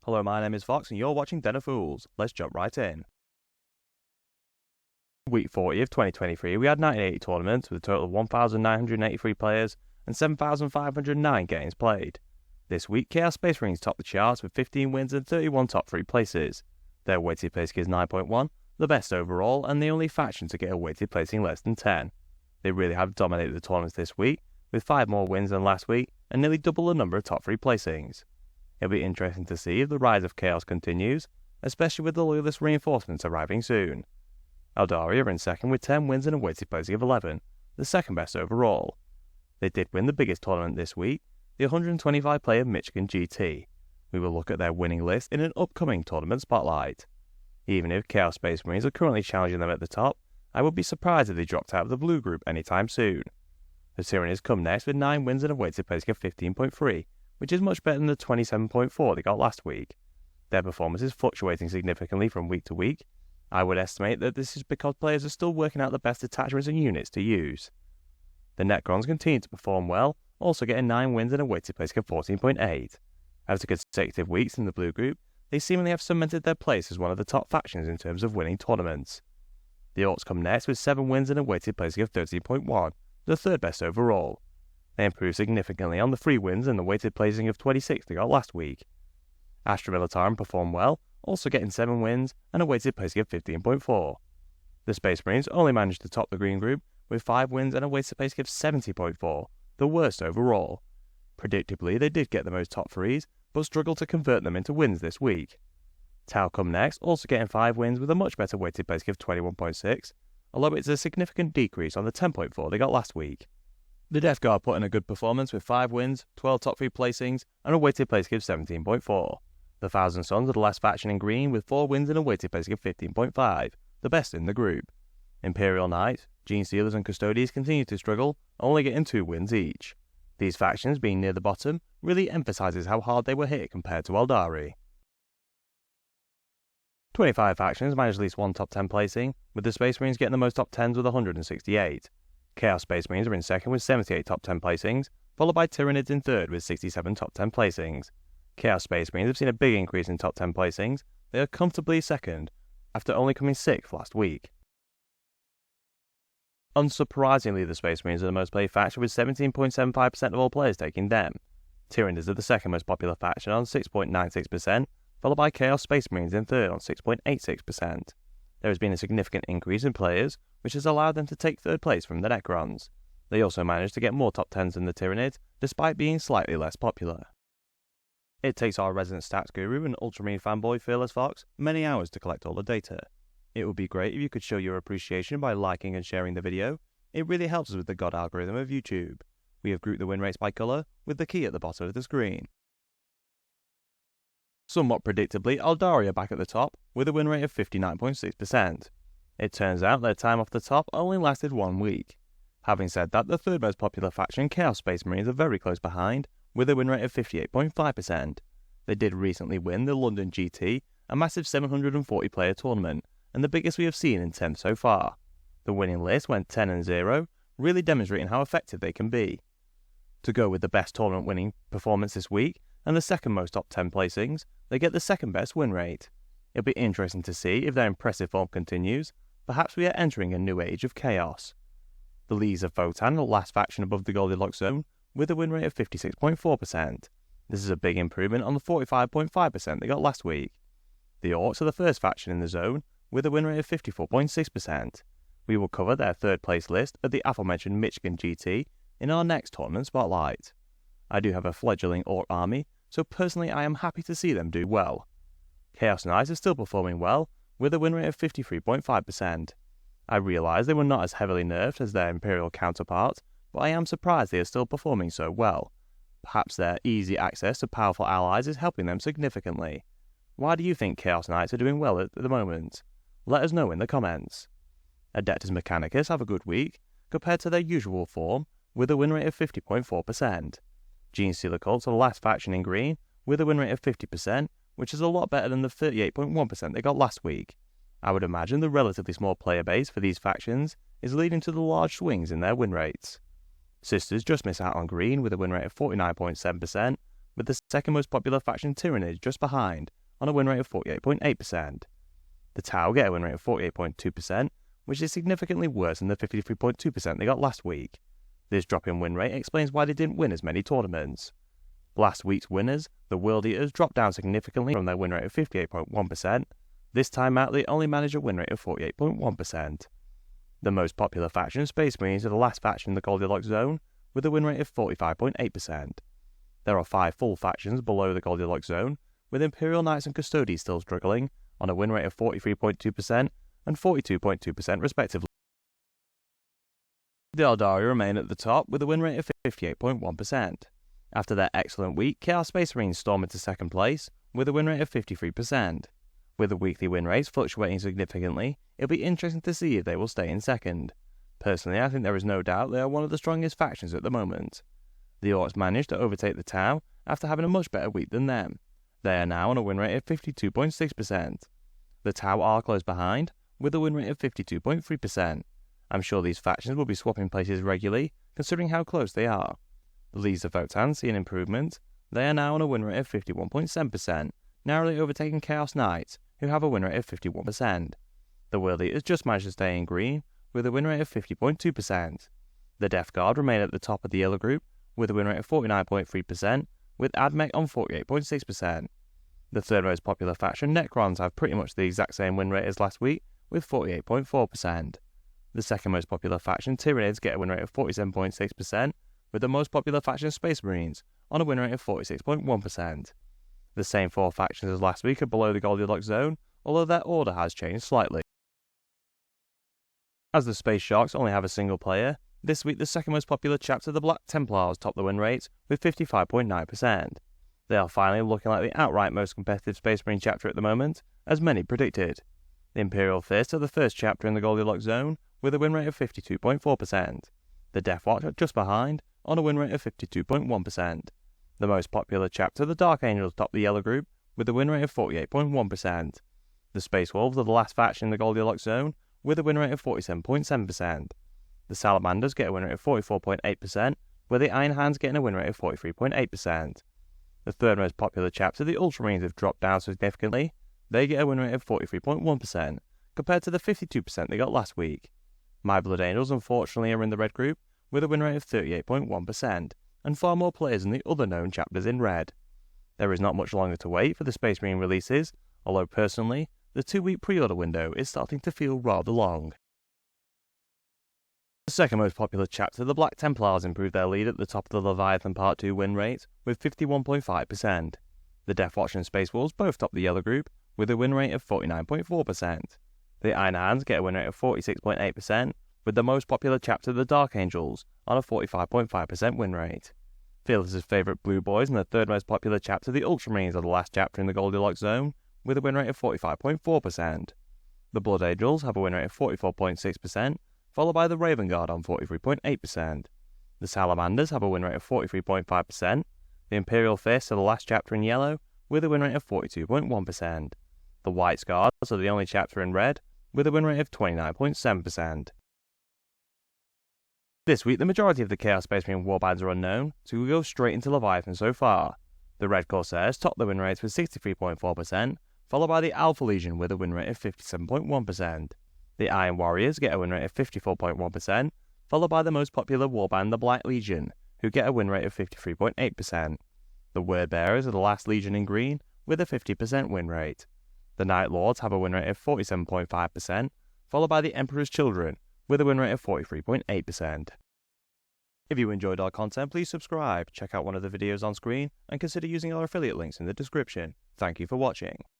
Hello, my name is Fox and you're watching Den of Fools. Let's jump right in. Week 40 of 2023, we had 98 tournaments with a total of 1,983 players and 7,509 games played. This week, Chaos Space Marines topped the charts with 15 wins and 31 top 3 places. Their weighted placing is 9.1, the best overall and the only faction to get a weighted placing less than 10. They really have dominated the tournaments this week, with 5 more wins than last week and nearly double the number of top 3 placings. It'll be interesting to see if the rise of Chaos continues, especially with the Loyalist reinforcements arriving soon. Eldari are in second with 10 wins and a weighted placing of 11, the second best overall. They did win the biggest tournament this week, the 125-player Michigan GT. We will look at their winning list in an upcoming tournament spotlight. Even if Chaos Space Marines are currently challenging them at the top, I would be surprised if they dropped out of the blue group anytime soon. The Tyranids come next with 9 wins and a weighted placing of 15.3, which is much better than the 27.4 they got last week. Their performance is fluctuating significantly from week to week. I would estimate that this is because players are still working out the best attachments and units to use. The Necrons continue to perform well, also getting 9 wins and a weighted placing of 14.8. After consecutive weeks in the blue group, they seemingly have cemented their place as one of the top factions in terms of winning tournaments. The Orcs come next with 7 wins and a weighted placing of 13.1, the third best overall. They improved significantly on the 3 wins and the weighted placing of 26 they got last week. Astra Militarum performed well, also getting 7 wins and a weighted placing of 15.4. The Space Marines only managed to top the green group with 5 wins and a weighted placing of 70.4, the worst overall. Predictably, they did get the most top 3s, but struggled to convert them into wins this week. Tau come next, also getting 5 wins with a much better weighted placing of 21.6, although it's a significant decrease on the 10.4 they got last week. The Death Guard put in a good performance with 5 wins, 12 top 3 placings, and a weighted placing of 17.4. The Thousand Sons are the last faction in green with 4 wins and a weighted placing of 15.5, the best in the group. Imperial Knights, Gene Stealers and Custodians continue to struggle, only getting 2 wins each. These factions being near the bottom really emphasises how hard they were hit compared to Eldari. 25 factions managed at least 1 top 10 placing, with the Space Marines getting the most top 10s with 168. Chaos Space Marines are in second with 78 top 10 placings, followed by Tyranids in third with 67 top 10 placings. Chaos Space Marines have seen a big increase in top 10 placings. They are comfortably second, after only coming 6th last week. Unsurprisingly, the Space Marines are the most played faction with 17.75% of all players taking them. Tyranids are the second most popular faction on 6.96%, followed by Chaos Space Marines in third on 6.86%. There has been a significant increase in players, which has allowed them to take third place from the Necrons. They also managed to get more top 10s than the Tyranids, despite being slightly less popular. It takes our resident stats guru and Ultramarine fanboy Fearless Fox many hours to collect all the data. It would be great if you could show your appreciation by liking and sharing the video. It really helps us with the God algorithm of YouTube. We have grouped the win rates by colour, with the key at the bottom of the screen. Somewhat predictably, Eldari are back at the top, with a win rate of 59.6%. It turns out their time off the top only lasted 1 week. Having said that, the third most popular faction, Chaos Space Marines, are very close behind, with a win rate of 58.5%. They did recently win the London GT, a massive 740-player tournament, and the biggest we have seen in 10th so far. The winning list went 10-0, really demonstrating how effective they can be. To go with the best tournament winning performance this week, and the second most top 10 placings, they get the second best win rate. It'll be interesting to see if their impressive form continues. Perhaps we are entering a new age of chaos. The Lees of Votan are the last faction above the Goldilocks zone, with a win rate of 56.4%. This is a big improvement on the 45.5% they got last week. The Orcs are the first faction in the zone, with a win rate of 54.6%. We will cover their third place list at the aforementioned Michigan GT in our next tournament spotlight. I do have a fledgling Orc army, so personally I am happy to see them do well. Chaos Knights are still performing well, with a win rate of 53.5%. I realise they were not as heavily nerfed as their Imperial counterparts, but I am surprised they are still performing so well. Perhaps their easy access to powerful allies is helping them significantly. Why do you think Chaos Knights are doing well at the moment? Let us know in the comments. Adeptus Mechanicus have a good week, compared to their usual form, with a win rate of 50.4%. Gene Stealer Cults are the last faction in green, with a win rate of 50%, which is a lot better than the 38.1% they got last week. I would imagine the relatively small player base for these factions is leading to the large swings in their win rates. Sisters just miss out on green with a win rate of 49.7%, with the second most popular faction Tyranids just behind, on a win rate of 48.8%. The Tau get a win rate of 48.2%, which is significantly worse than the 53.2% they got last week. This drop in win rate explains why they didn't win as many tournaments. Last week's winners, the World Eaters, dropped down significantly from their win rate of 58.1%. This time out, they only managed a win rate of 48.1%. The most popular faction, Space Marines, are the last faction in the Goldilocks zone, with a win rate of 45.8%. There are 5 full factions below the Goldilocks zone, with Imperial Knights and Custodies still struggling, on a win rate of 43.2% and 42.2% respectively. The Eldari remain at the top with a win rate of 58.1%. After their excellent week, Chaos Space Marines storm into second place with a win rate of 53%. With the weekly win rates fluctuating significantly, it'll be interesting to see if they will stay in second. Personally, I think there is no doubt they are one of the strongest factions at the moment. The Orcs managed to overtake the Tau after having a much better week than them. They are now on a win rate of 52.6%. The Tau are close behind, with a win rate of 52.3%. I'm sure these factions will be swapping places regularly, considering how close they are. The Legions of Votan see an improvement. They are now on a win rate of 51.7%, narrowly overtaking Chaos Knights, who have a win rate of 51%. The World Eaters just managed to stay in green, with a win rate of 50.2%. The Death Guard remain at the top of the yellow group, with a win rate of 49.3%, with Admech on 48.6%. The third most popular faction, Necrons, have pretty much the exact same win rate as last week, with 48.4%. The second most popular faction, Tyranids, get a win rate of 47.6%, with the most popular faction, Space Marines, on a win rate of 46.1%. The same 4 factions as last week are below the Goldilocks zone, although their order has changed slightly. As the Space Sharks only have a single player, this week the second most popular chapter, the Black Templars, top the win rate with 55.9%. They are finally looking like the outright most competitive Space Marine chapter at the moment, as many predicted. The Imperial Fist are the first chapter in the Goldilocks zone, with a win rate of 52.4%. The Death Watch are just behind, on a win rate of 52.1%. The most popular chapter, the Dark Angels, top the yellow group, with a win rate of 48.1%. The Space Wolves are the last faction in the Goldilocks zone, with a win rate of 47.7%. The Salamanders get a win rate of 44.8%, where the Iron Hands get a win rate of 43.8%. The third most popular chapter, the Ultramarines, have dropped down significantly. They get a win rate of 43.1%, compared to the 52% they got last week. My Blood Angels, unfortunately, are in the red group, with a win rate of 38.1%, and far more players than the other known chapters in red. There is not much longer to wait for the Space Marine releases, although personally, the 2-week pre-order window is starting to feel rather long. The second most popular chapter, the Black Templars, improved their lead at the top of the Leviathan Part 2 win rate with 51.5%. The Death Watch and Space Wolves both top the yellow group with a win rate of 49.4%. The Iron Hands get a win rate of 46.8%, with the most popular chapter, the Dark Angels, on a 45.5% win rate. Fearless's favourite Blue Boys and the third most popular chapter, the Ultramarines, are the last chapter in the Goldilocks zone, with a win rate of 45.4%. The Blood Angels have a win rate of 44.6%, followed by the Raven Guard on 43.8%. The Salamanders have a win rate of 43.5%. The Imperial Fists are the last chapter in yellow, with a win rate of 42.1%. The White Scars are the only chapter in red, with a win rate of 29.7%. This week, the majority of the Chaos Space Marine warbands are unknown, so we go straight into Leviathan so far. The Red Corsairs top the win rates with 63.4%, followed by the Alpha Legion with a win rate of 57.1%. The Iron Warriors get a win rate of 54.1%, followed by the most popular warband, the Black Legion, who get a win rate of 53.8%. The Word Bearers are the last Legion in green, with a 50% win rate. The Night Lords have a win rate of 47.5%, followed by the Emperor's Children, with a win rate of 43.8%. If you enjoyed our content, please subscribe, check out one of the videos on screen, and consider using our affiliate links in the description. Thank you for watching.